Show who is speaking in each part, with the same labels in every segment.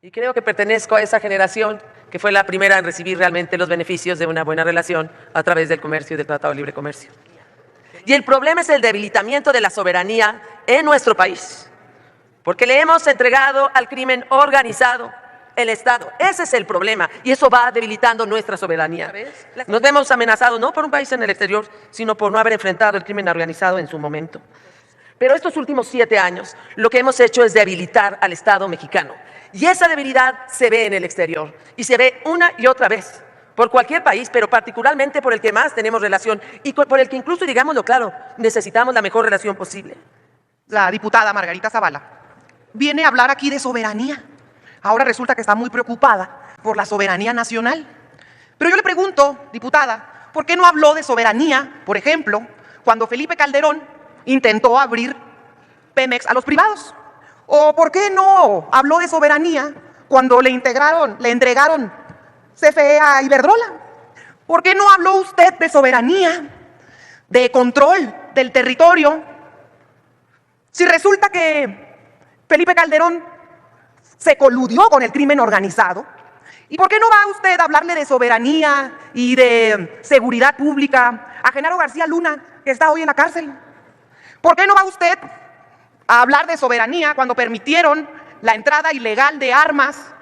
Speaker 1: Y creo que pertenezco a esa generación que fue la primera en recibir realmente los beneficios de una buena relación a través del comercio y del Tratado de Libre Comercio. Y el problema es el debilitamiento de la soberanía en nuestro país, porque le hemos entregado al crimen organizado el Estado. Ese es el problema, y eso va debilitando nuestra soberanía. Nos vemos amenazados no por un país en el exterior, sino por no haber enfrentado el crimen organizado en su momento. Pero estos últimos 7 años, lo que hemos hecho es debilitar al Estado mexicano. Y esa debilidad se ve en el exterior, y se ve una y otra vez, por cualquier país, pero particularmente por el que más tenemos relación, y por el que incluso, digámoslo claro, necesitamos la mejor relación posible.
Speaker 2: La diputada Margarita Zavala viene a hablar aquí de soberanía. Ahora resulta que está muy preocupada por la soberanía nacional. Pero yo le pregunto, diputada, ¿por qué no habló de soberanía, por ejemplo, cuando Felipe Calderón intentó abrir Pemex a los privados? ¿O por qué no habló de soberanía cuando le entregaron CFE a Iberdrola? ¿Por qué no habló usted de soberanía, de control del territorio? Si resulta que Felipe Calderón se coludió con el crimen organizado, ¿y por qué no va usted a hablarle de soberanía y de seguridad pública a Genaro García Luna, que está hoy en la cárcel? ¿Por qué no va usted a hablar de soberanía cuando permitieron la entrada ilegal de armas,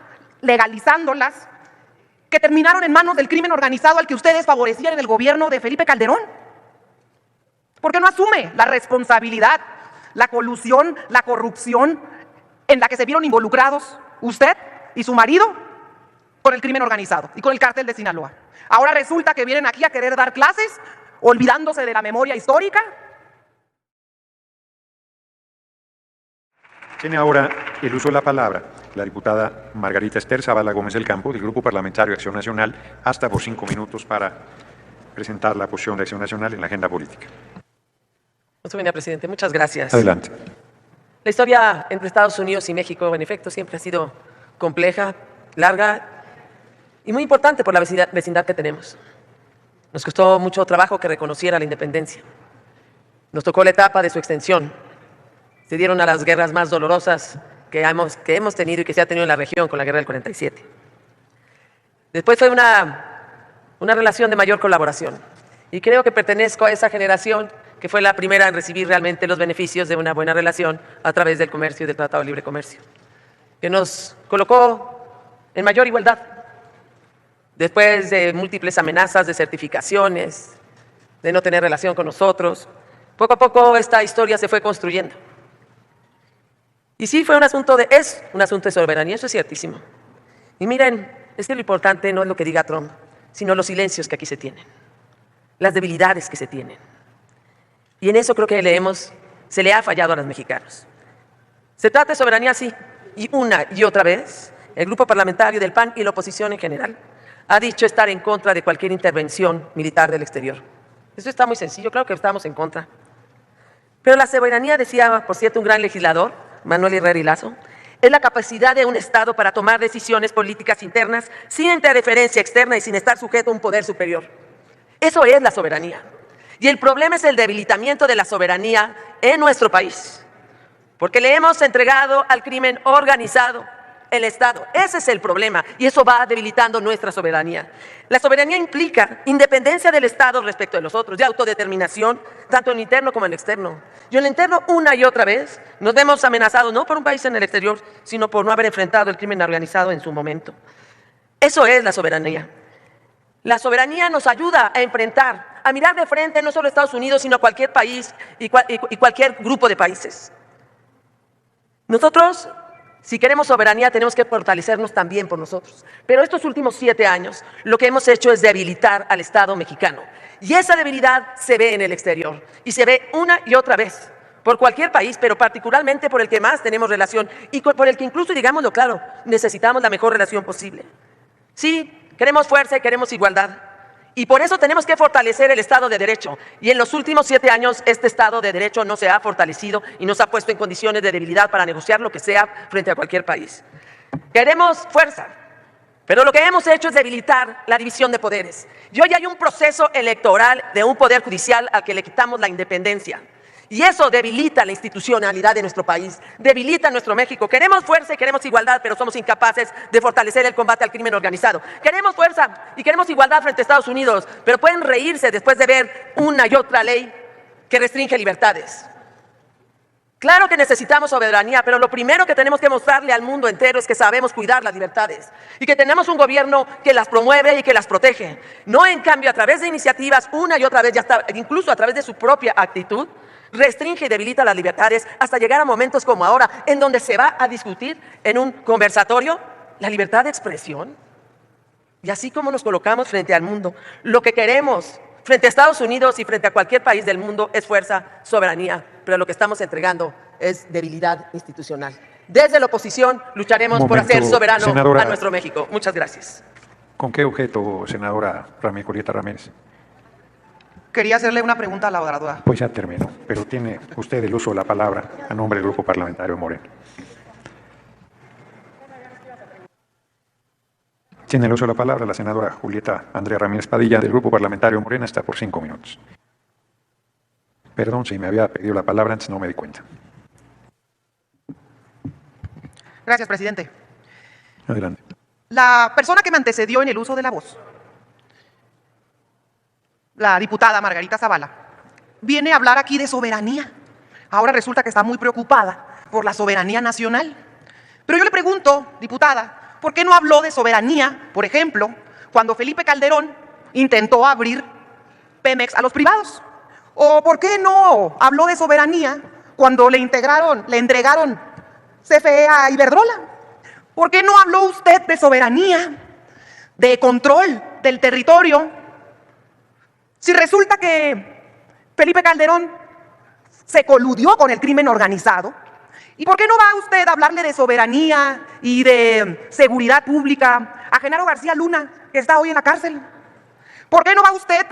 Speaker 2: legalizándolas, que terminaron en manos del crimen organizado al que ustedes favorecían en el gobierno de Felipe Calderón? ¿Por qué no asume la responsabilidad, la colusión, la corrupción en la que se vieron involucrados usted y su marido con el crimen organizado y con el cártel de Sinaloa? Ahora resulta que vienen aquí a querer dar clases, olvidándose de la memoria histórica.
Speaker 3: Tiene ahora el uso de la palabra la diputada Margarita Esther Zavala Gómez del Campo, del Grupo Parlamentario de Acción Nacional, hasta por 5 minutos para presentar la posición de Acción Nacional en la agenda política.
Speaker 1: Señor presidente, muchas gracias.
Speaker 3: Adelante.
Speaker 1: La historia entre Estados Unidos y México, en efecto, siempre ha sido compleja, larga y muy importante por la vecindad que tenemos. Nos costó mucho trabajo que reconociera la independencia. Nos tocó la etapa de su extensión. Se dieron a las guerras más dolorosas que hemos tenido y que se ha tenido en la región con la guerra del 47. Después fue una relación de mayor colaboración. Y creo que pertenezco a esa generación que fue la primera en recibir realmente los beneficios de una buena relación a través del comercio y del Tratado de Libre Comercio, que nos colocó en mayor igualdad. Después de múltiples amenazas de certificaciones, de no tener relación con nosotros, poco a poco esta historia se fue construyendo. Y sí, es un asunto de soberanía, eso es ciertísimo. Y miren, es que lo importante no es lo que diga Trump, sino los silencios que aquí se tienen, las debilidades que se tienen. Y en eso creo que se le ha fallado a los mexicanos. Se trata de soberanía, sí, y una y otra vez, el grupo parlamentario del PAN y la oposición en general ha dicho estar en contra de cualquier intervención militar del exterior. Eso está muy sencillo, claro que estamos en contra. Pero la soberanía, decía, por cierto, un gran legislador, Manuel Herrera y Lazo, es la capacidad de un Estado para tomar decisiones políticas internas sin interferencia externa y sin estar sujeto a un poder superior. Eso es la soberanía. Y el problema es el debilitamiento de la soberanía en nuestro país, porque le hemos entregado al crimen organizado el Estado. Ese es el problema, y eso va debilitando nuestra soberanía. La soberanía implica independencia del Estado respecto de los otros, de autodeterminación, tanto en lo interno como en lo externo. Y en lo interno, una y otra vez, nos vemos amenazados no por un país en el exterior, sino por no haber enfrentado el crimen organizado en su momento. Eso es la soberanía. La soberanía nos ayuda a enfrentar, a mirar de frente no solo a Estados Unidos, sino a cualquier país y cualquier grupo de países. Nosotros, si queremos soberanía, tenemos que fortalecernos también por nosotros. Pero estos últimos 7 años, lo que hemos hecho es debilitar al Estado mexicano. Y esa debilidad se ve en el exterior. Y se ve una y otra vez, por cualquier país, pero particularmente por el que más tenemos relación. Y por el que incluso, digámoslo claro, necesitamos la mejor relación posible. Sí, queremos fuerza y queremos igualdad. Y por eso tenemos que fortalecer el Estado de Derecho. Y en los últimos 7 años este Estado de Derecho no se ha fortalecido y no se ha puesto en condiciones de debilidad para negociar lo que sea frente a cualquier país. Queremos fuerza, pero lo que hemos hecho es debilitar la división de poderes. Y hoy hay un proceso electoral de un poder judicial al que le quitamos la independencia. Y eso debilita la institucionalidad de nuestro país, debilita nuestro México. Queremos fuerza y queremos igualdad, pero somos incapaces de fortalecer el combate al crimen organizado. Queremos fuerza y queremos igualdad frente a Estados Unidos, pero pueden reírse después de ver una y otra ley que restringe libertades. Claro que necesitamos soberanía, pero lo primero que tenemos que mostrarle al mundo entero es que sabemos cuidar las libertades y que tenemos un gobierno que las promueve y que las protege. No, en cambio, a través de iniciativas, una y otra vez, ya está, incluso a través de su propia actitud, restringe y debilita las libertades hasta llegar a momentos como ahora, en donde se va a discutir en un conversatorio la libertad de expresión. Y así como nos colocamos frente al mundo, lo que queremos frente a Estados Unidos y frente a cualquier país del mundo es fuerza, soberanía, pero lo que estamos entregando es debilidad institucional. Desde la oposición lucharemos por hacer soberano a nuestro México. Muchas gracias.
Speaker 3: ¿Con qué objeto, senadora Julieta Ramírez?
Speaker 2: Quería hacerle una pregunta a la oradora.
Speaker 3: Pues ya terminó, pero tiene usted el uso de la palabra a nombre del Grupo Parlamentario Morena. Tiene el uso de la palabra la senadora Julieta Andrea Ramírez Padilla, del Grupo Parlamentario Morena, está por 5 minutos. Perdón, si me había pedido la palabra antes, no me di cuenta.
Speaker 2: Gracias, presidente.
Speaker 3: Adelante.
Speaker 2: La persona que me antecedió en el uso de la voz, la diputada Margarita Zavala, viene a hablar aquí de soberanía. Ahora resulta que está muy preocupada por la soberanía nacional. Pero yo le pregunto, diputada, ¿por qué no habló de soberanía, por ejemplo, cuando Felipe Calderón intentó abrir Pemex a los privados? ¿O por qué no habló de soberanía cuando le entregaron CFE a Iberdrola? ¿Por qué no habló usted de soberanía, de control del territorio? Si resulta que Felipe Calderón se coludió con el crimen organizado, ¿y por qué no va usted a hablarle de soberanía y de seguridad pública a Genaro García Luna, que está hoy en la cárcel? ¿Por qué no va usted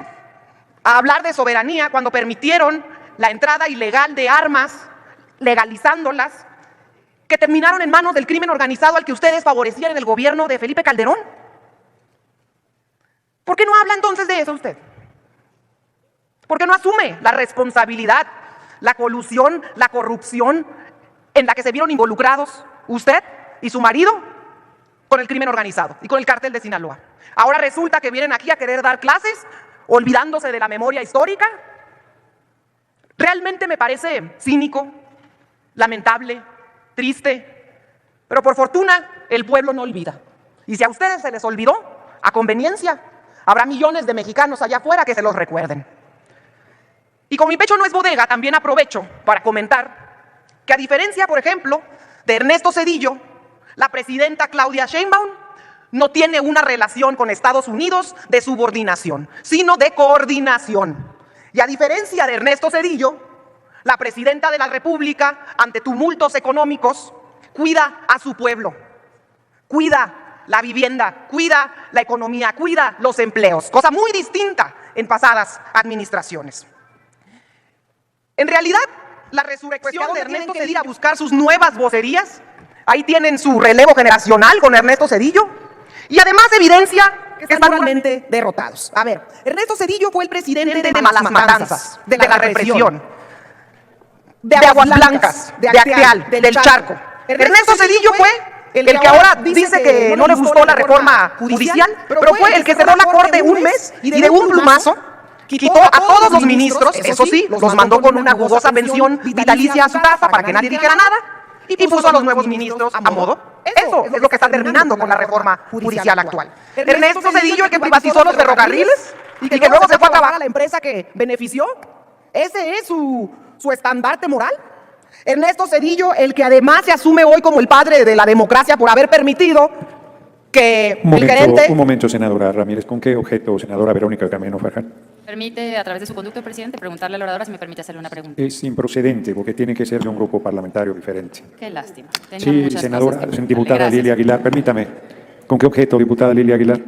Speaker 2: a hablar de soberanía cuando permitieron la entrada ilegal de armas, legalizándolas, que terminaron en manos del crimen organizado al que ustedes favorecían en el gobierno de Felipe Calderón? ¿Por qué no habla entonces de eso usted? ¿Por qué no asume la responsabilidad, la colusión, la corrupción en la que se vieron involucrados usted y su marido con el crimen organizado y con el cártel de Sinaloa? Ahora resulta que vienen aquí a querer dar clases, olvidándose de la memoria histórica. Realmente me parece cínico, lamentable, triste, pero por fortuna el pueblo no olvida. Y si a ustedes se les olvidó, a conveniencia, habrá millones de mexicanos allá afuera que se los recuerden. Y como mi pecho no es bodega, también aprovecho para comentar que, a diferencia, por ejemplo, de Ernesto Zedillo, la presidenta Claudia Sheinbaum no tiene una relación con Estados Unidos de subordinación, sino de coordinación. Y a diferencia de Ernesto Zedillo, la presidenta de la República, ante tumultos económicos, cuida a su pueblo, cuida la vivienda, cuida la economía, cuida los empleos, cosa muy distinta en pasadas administraciones. En realidad, la resurrección de Ernesto Zedillo a buscar sus nuevas vocerías, ahí tienen su relevo generacional con Ernesto Zedillo, y además evidencia que están realmente derrotados. A ver, Ernesto Zedillo fue el presidente de Malas Matanzas, de la represión, de Aguas Blancas, de Acteal, del Charco. Ernesto Zedillo fue el que ahora dice que no le gustó la reforma judicial, pero fue el que cerró la corte un mes y de un plumazo quitó a todos los ministros, eso sí, los mandó con una jugosa pensión vitalicia a su casa para que nadie dijera nada, y puso a los nuevos ministros a modo. Eso es lo que está terminando con la reforma judicial actual. Ernesto Zedillo, el que privatizó los ferrocarriles y que luego se fue a acabar a la empresa que benefició, ese es su estandarte moral. Ernesto Zedillo, el que además se asume hoy como el padre de la democracia por haber permitido que el gerente...
Speaker 3: Un momento, senadora Ramírez. ¿Con qué objeto, senadora Verónica Camaño Farján?
Speaker 4: Permite, a través de su conducto, presidente, preguntarle a la oradora si me permite hacerle una pregunta.
Speaker 3: Es improcedente, porque tiene que ser de un grupo parlamentario diferente.
Speaker 4: Qué lástima.
Speaker 3: Sí, senadora, diputada Lilia Aguilar, permítame. ¿Con qué objeto, diputada Lilia Aguilar?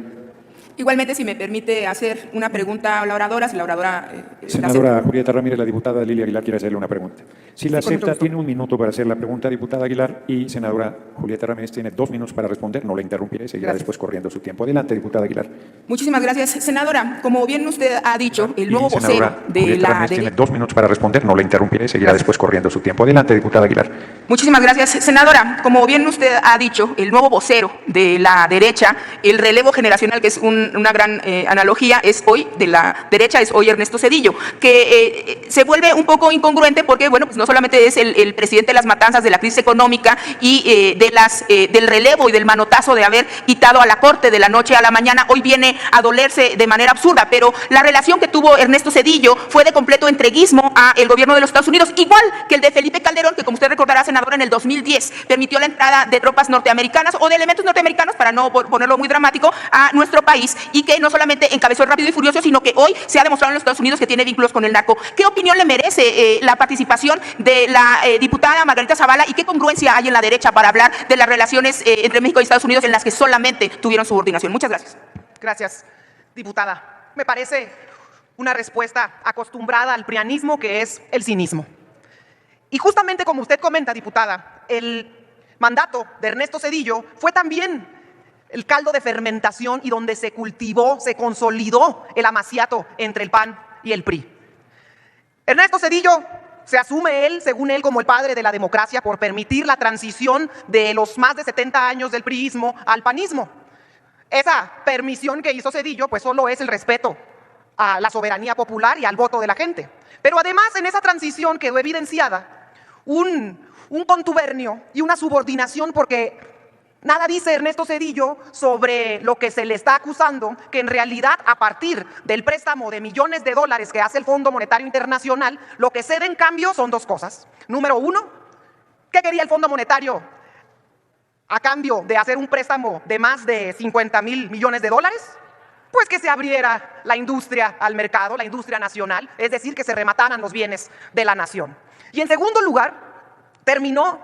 Speaker 5: Igualmente, si me permite hacer una pregunta a la oradora, si la oradora...
Speaker 3: Senadora Julieta Ramírez, la diputada Lilia Aguilar quiere hacerle una pregunta. Si la
Speaker 5: Sí, con mucho
Speaker 3: acepta,
Speaker 5: gusto.
Speaker 3: tiene un minuto para hacer la pregunta, diputada Aguilar, y senadora Julieta Ramírez tiene 2 minutos para responder. No la interrumpiré, seguirá
Speaker 5: Gracias.
Speaker 3: después corriendo su tiempo. Adelante, diputada Aguilar.
Speaker 5: Muchísimas gracias, senadora. Como bien usted ha dicho, el nuevo
Speaker 3: Y senadora
Speaker 5: vocero de
Speaker 3: Julieta
Speaker 5: la
Speaker 3: Ramírez tiene
Speaker 5: derecha...
Speaker 3: 2 minutos para responder. No la interrumpiré, seguirá después corriendo su tiempo. Adelante, diputada Aguilar.
Speaker 5: Muchísimas gracias, senadora. Como bien usted ha dicho, el nuevo vocero de la derecha, el relevo generacional, que es una gran analogía, es hoy, de la derecha, es hoy Ernesto Zedillo, que se vuelve un poco incongruente porque, bueno, pues no solamente es el presidente de las matanzas, de la crisis económica y del relevo y del manotazo de haber quitado a la Corte de la noche a la mañana, hoy viene a dolerse de manera absurda, pero la relación que tuvo Ernesto Zedillo fue de completo entreguismo a el gobierno de los Estados Unidos, igual que el de Felipe Calderón, que como usted recordará, senador, en el 2010 permitió la entrada de tropas norteamericanas o de elementos norteamericanos, para no ponerlo muy dramático, a nuestro país, y que no solamente encabezó el Rápido y Furioso, sino que hoy se ha demostrado en los Estados Unidos que tiene vínculos con el narco. ¿Qué opinión le merece la participación de la diputada Margarita Zavala y qué congruencia hay en la derecha para hablar de las relaciones entre México y Estados Unidos en las que solamente tuvieron subordinación? Muchas gracias.
Speaker 2: Gracias, diputada. Me parece una respuesta acostumbrada al prianismo, que es el cinismo. Y justamente como usted comenta, diputada, el mandato de Ernesto Zedillo fue también el caldo de fermentación y donde se cultivó, se consolidó el amaciato entre el PAN y el PRI. Ernesto Zedillo se asume él, según él, como el padre de la democracia por permitir la transición de los más de 70 años del priismo al panismo. Esa permisión que hizo Zedillo, pues solo es el respeto a la soberanía popular y al voto de la gente. Pero además en esa transición quedó evidenciada un contubernio y una subordinación, porque nada dice Ernesto Zedillo sobre lo que se le está acusando, que en realidad a partir del préstamo de millones de dólares que hace el Fondo Monetario Internacional, lo que cede en cambio son dos cosas. Número uno, ¿qué quería el Fondo Monetario a cambio de hacer un préstamo de más de 50,000 millones de dólares? Pues que se abriera la industria al mercado, la industria nacional, es decir, que se remataran los bienes de la nación. Y en segundo lugar, terminó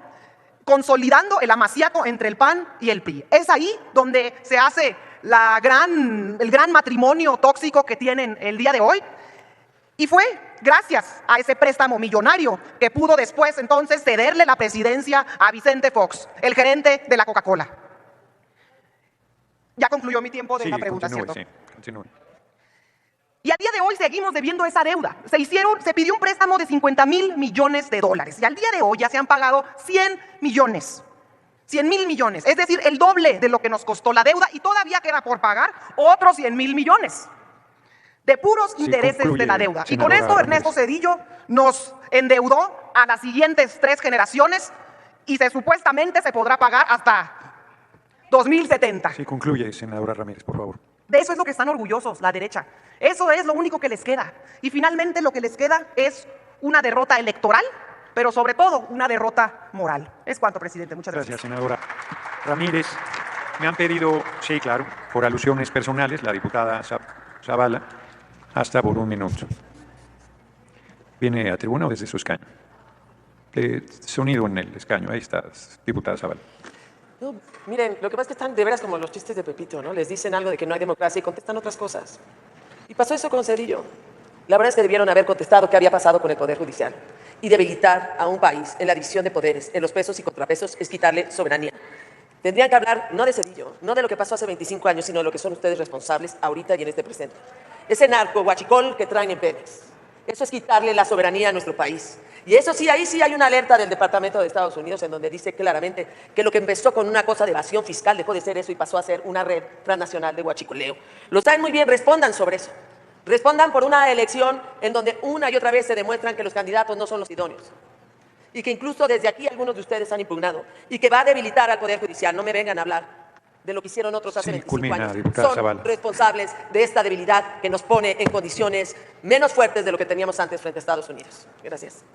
Speaker 2: consolidando el amaciato entre el PAN y el PRI. Es ahí donde se hace el gran matrimonio tóxico que tienen el día de hoy. Y fue gracias a ese préstamo millonario que pudo después entonces cederle la presidencia a Vicente Fox, el gerente de la Coca-Cola. Ya concluyó mi tiempo de la pregunta,
Speaker 3: continúe,
Speaker 2: ¿cierto?
Speaker 3: sí, continúe.
Speaker 2: Y a día de hoy seguimos debiendo esa deuda. Se pidió un préstamo de 50,000 millones de dólares. Y al día de hoy ya se han pagado 100 millones. 100,000 millones. Es decir, el doble de lo que nos costó la deuda. Y todavía queda por pagar otros 100,000 millones. De puros intereses de la deuda. Y con esto Ernesto Zedillo nos endeudó a las siguientes 3 generaciones. Y supuestamente se podrá pagar hasta 2070.
Speaker 3: Sí, concluye, senadora Ramírez, por favor.
Speaker 2: De eso es lo que están orgullosos la derecha. Eso es lo único que les queda. Y finalmente lo que les queda es una derrota electoral, pero sobre todo una derrota moral. Es cuanto, presidente. Muchas gracias.
Speaker 3: Gracias, senadora Ramírez. Me han pedido, sí, claro, por alusiones personales, la diputada Zavala, hasta por 1 minuto. ¿Viene a tribuna o desde su escaño? Sonido en el escaño. Ahí está, diputada Zavala.
Speaker 1: No, miren, lo que pasa es que están de veras como los chistes de Pepito, ¿no? Les dicen algo de que no hay democracia y contestan otras cosas. Y pasó eso con Zedillo. La verdad es que debieron haber contestado qué había pasado con el Poder Judicial. Y debilitar a un país en la división de poderes, en los pesos y contrapesos, es quitarle soberanía. Tendrían que hablar no de Zedillo, no de lo que pasó hace 25 años, sino de lo que son ustedes responsables ahorita y en este presente. Ese narco huachicol que traen en Pemex. Eso es quitarle la soberanía a nuestro país. Y eso sí, ahí sí hay una alerta del Departamento de Estados Unidos en donde dice claramente que lo que empezó con una cosa de evasión fiscal dejó de ser eso y pasó a ser una red transnacional de huachicoleo. Lo saben muy bien, respondan sobre eso. Respondan por una elección en donde una y otra vez se demuestran que los candidatos no son los idóneos. Y que incluso desde aquí algunos de ustedes han impugnado. Y que va a debilitar al Poder Judicial. No me vengan a hablar de lo que hicieron otros hace 25 años. Son responsables de esta debilidad que nos pone en condiciones menos fuertes de lo que teníamos antes frente a Estados Unidos. Gracias.